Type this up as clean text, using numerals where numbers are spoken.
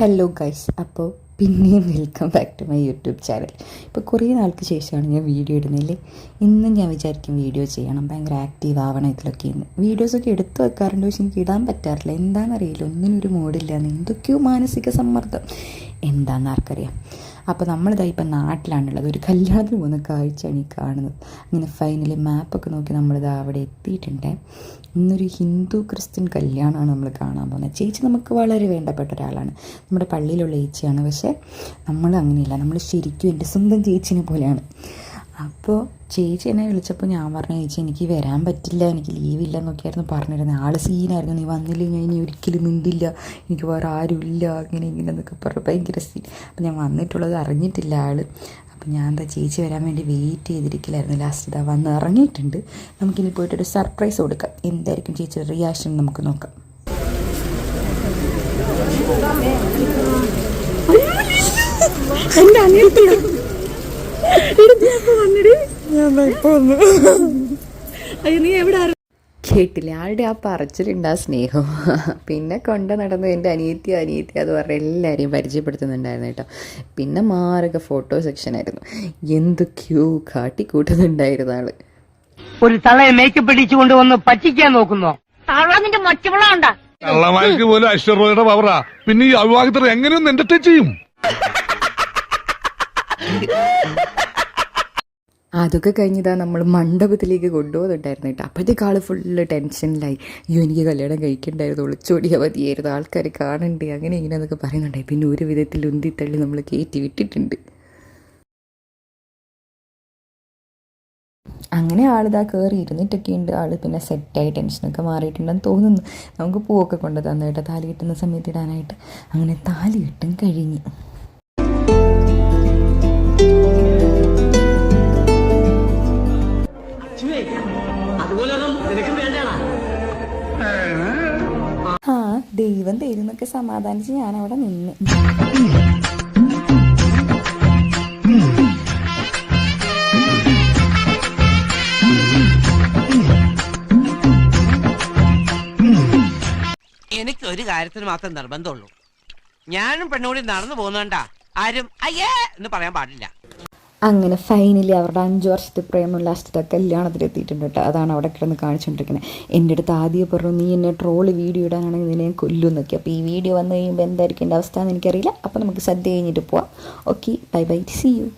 Hello guys, അപ്പോൾ പിന്നെയും welcome back to my YouTube channel. ഇപ്പോൾ കുറേ നാൾക്ക് ശേഷമാണ് ഞാൻ വീഡിയോ ഇടുന്നില്ലേ. ഇന്നും ഞാൻ വിചാരിക്കും വീഡിയോ ചെയ്യണം, ഭയങ്കര ആക്റ്റീവ് ആവണം ഇതിലൊക്കെ. ഇന്ന് വീഡിയോസൊക്കെ എടുത്തു വെക്കാറുണ്ട്, പക്ഷെ എനിക്ക് ഇടാൻ പറ്റാറില്ല. എന്താണെന്നറിയില്ല, ഒന്നിനൊരു മൂഡില്ലാന്ന്, എന്തൊക്കെയോ മാനസിക സമ്മർദ്ദം, എന്താണെന്ന് ആർക്കറിയാം. അപ്പോൾ നമ്മളിതാ ഇപ്പം നാട്ടിലാണുള്ളത്, ഒരു കല്യാണത്തിന് പോകുന്ന കാഴ്ചയാണ് ഈ കാണുന്നത്. അങ്ങനെ ഫൈനലി മാപ്പൊക്കെ നോക്കി നമ്മളിതാ അവിടെ എത്തിയിട്ടുണ്ട്. ഇന്നൊരു ഹിന്ദു ക്രിസ്ത്യൻ കല്യാണമാണ് നമ്മൾ കാണാൻ പോകുന്നത്. ചേച്ചി നമുക്ക് വളരെ വേണ്ടപ്പെട്ട ഒരാളാണ്, നമ്മുടെ പള്ളിയിലുള്ള ചേച്ചിയാണ്. പക്ഷേ നമ്മൾ അങ്ങനെയില്ല, നമ്മൾ ശരിക്കും എൻ്റെ സ്വന്തം ചേച്ചിനെ പോലെയാണ്. അപ്പോൾ ചേച്ചി എന്നെ വിളിച്ചപ്പോൾ ഞാൻ പറഞ്ഞു, ചേച്ചി എനിക്ക് വരാൻ പറ്റില്ല, എനിക്ക് ലീവില്ല എന്നൊക്കെയായിരുന്നു പറഞ്ഞിരുന്നത്. ആൾ സീനായിരുന്നു, നീ വന്നില്ല ഞാൻ ഇനി ഒരിക്കലും മിണ്ടില്ല, എനിക്ക് വേറെ ആരുമില്ല, അങ്ങനെ ഇങ്ങനെ എന്നൊക്കെ പറഞ്ഞു, ഭയങ്കര സീൻ. അപ്പോൾ ഞാൻ വന്നിട്ടുള്ളത് അറിഞ്ഞിട്ടില്ല ആൾ. അപ്പോൾ ഞാൻ എന്താ ചേച്ചി വരാൻ വേണ്ടി വെയിറ്റ് ചെയ്തിരിക്കില്ലായിരുന്നു. ലാസ്റ്റ് ഇതാ വന്ന് ഇറങ്ങിയിട്ടുണ്ട്. നമുക്കിനി പോയിട്ടൊരു സർപ്രൈസ് കൊടുക്കാം. എന്തായിരിക്കും ചേച്ചിയുടെ റിയാക്ഷൻ നമുക്ക് നോക്കാം. എൻ്റെ അനിയത്തിയോ നീ എവിടെ കേട്ടില്ല ആളുടെ ആ പറച്ചിലുണ്ട്, ആ സ്നേഹം. പിന്നെ കൊണ്ട് നടന്നു എൻ്റെ അനിയത്തി അത് പറഞ്ഞ് എല്ലാവരെയും പരിചയപ്പെടുത്തുന്നുണ്ടായിരുന്നു കേട്ടോ. പിന്നെ മാരക ഫോട്ടോ സെക്ഷനായിരുന്നു, എന്തൊക്കെയോ കാട്ടിക്കൂട്ടുന്നുണ്ടായിരുന്നു ആള്. ഒരു തളയെ മേക്കപ്പ് അടിച്ചുകൊണ്ട് വന്ന് പറ്റിക്കാൻ നോക്കുന്നോ? തള്ളതിന്റെ മറ്റുള്ള കള്ളമാർക്ക് പോലും ഐശ്വര്യയുടെ പവറാ, പിന്നെ ഈ അവിവാഹിതർ എങ്ങനെയൊന്നും എന്റർടൈൻ ചെയ്യും. അതൊക്കെ കഴിഞ്ഞതാ നമ്മൾ മണ്ഡപത്തിലേക്ക് കൊണ്ടുപോകുന്നുണ്ടായിരുന്നു കേട്ടോ. അപ്പോഴത്തേക്ക് ആൾ ഫുള്ള് ടെൻഷനിലായി. അയ്യോ എനിക്ക് കല്യാണം കഴിക്കണ്ടായിരുന്നു, ഒളിച്ചോടിയാൽ മതിയായിരുന്നു, ആൾക്കാർ കാണണ്ടേ, അങ്ങനെ ഇങ്ങനെ എന്നൊക്കെ പറയുന്നുണ്ടായി. പിന്നെ ഒരു വിധത്തിൽ ഉന്തിത്തള്ളി നമ്മൾ കയറ്റി വിട്ടിട്ടുണ്ട്. അങ്ങനെ ആളിതാ കയറി ഇരുന്നിട്ടൊക്കെ ഉണ്ട്. ആൾ പിന്നെ സെറ്റായി, ടെൻഷനൊക്കെ മാറിയിട്ടുണ്ടെന്ന് തോന്നുന്നു. നമുക്ക് പൂവൊക്കെ കൊണ്ട് തന്നു കേട്ടോ, താലി കിട്ടുന്ന സമയത്ത് ഇടാനായിട്ട്. അങ്ങനെ താലി കിട്ടും കഴിഞ്ഞ്. ആ ദൈവം തരുന്നൊക്കെ സമാധാനിച്ച് ഞാൻ അവിടെ നിന്ന്. എനിക്ക് ഒരു കാര്യത്തിന് മാത്രം നിർബന്ധമുള്ളൂ, ഞാനും പെണ്ണുകൂടി നടന്നു പോകുന്നോണ്ടാ ആരും അയ്യേ എന്ന് പറയാൻ പാടില്ല. അങ്ങനെ ഫൈനലി അവരുടെ 5 വർഷത്തെ പ്രേമം ലാസ്റ്റത്തെ കല്യാണത്തിലെത്തിയിട്ടുണ്ട് കേട്ടോ. അതാണ് അവിടെ കിടന്ന് കാണിച്ചുകൊണ്ടിരിക്കുന്നത്. എൻ്റെ അടുത്ത് ആദ്യം പറഞ്ഞു, നീ എന്നെ ട്രോള് വീഡിയോ ഇടാനാണെങ്കിൽ നിന്നെ കൊല്ലുന്നൊക്കെ. അപ്പോൾ ഈ വീഡിയോ വന്നു കഴിയുമ്പോൾ എന്തായിരിക്കും എൻ്റെ അവസ്ഥ എന്ന് എനിക്കറിയില്ല. അപ്പോൾ നമുക്ക് സദ്യ കഴിഞ്ഞിട്ട് പോവാം. Okay, bye bye, see U.